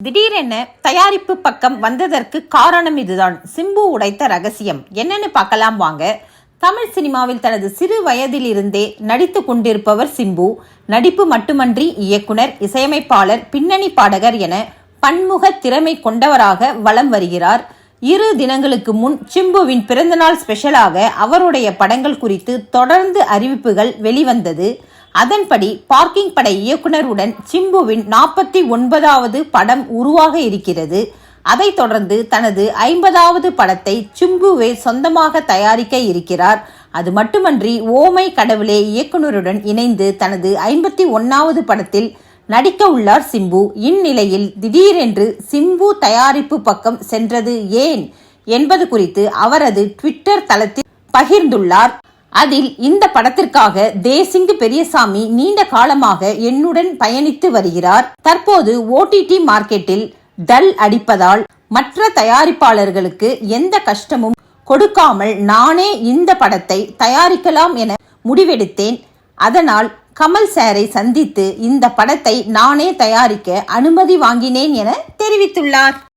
திடீரென தயாரிப்பு பக்கம் வந்ததற்கு காரணம் இதுதான். சிம்பு உடைத்த ரகசியம் என்னன்னு பார்க்கலாம் வாங்க. தமிழ் சினிமாவில் தனது சிறு வயதிலிருந்தே நடித்து கொண்டிருப்பவர் சிம்பு. நடிப்பு மட்டுமன்றி இயக்குனர், இசையமைப்பாளர், பின்னணி பாடகர் என பன்முக திறமை கொண்டவராக வலம் வருகிறார். 2 தினங்களுக்கு முன் சிம்புவின் பிறந்தநாள் ஸ்பெஷலாக அவருடைய படங்கள் குறித்து தொடர்ந்து அறிவிப்புகள் வெளிவந்தது. அதன்படி பார்க்கிங் பட இயக்குனருடன் சிம்புவின் 49வது படம் உருவாக இருக்கிறது. அதைத் தொடர்ந்து தனது 50வது படத்தை சிம்புவே சொந்தமாக தயாரிக்க இருக்கிறார். அது மட்டுமன்றி ஓமை கடவுளே இயக்குனருடன் இணைந்து தனது 51வது படத்தில் நடிக்க உள்ளார் சிம்பு. இந்நிலையில் திடீரென்று சிம்பு தயாரிப்பு பக்கம் சென்றது ஏன் என்பது குறித்து அவரது ட்விட்டர் தளத்தில் பகிர்ந்துள்ளார். அதில் இந்த படத்திற்காக தேசிங்கு பெரியசாமி நீண்ட காலமாக என்னுடன் பயணித்து வருகிறார். தற்போது OTT மார்க்கெட்டில் டல் அடிப்பதால் மற்ற தயாரிப்பாளர்களுக்கு எந்த கஷ்டமும் கொடுக்காமல் நானே இந்த படத்தை தயாரிக்கலாம் என முடிவெடுத்தேன். அதனால் கமல் சாரை சந்தித்து இந்த படத்தை நானே தயாரிக்க அனுமதி வாங்கினேன் என தெரிவித்துள்ளார்.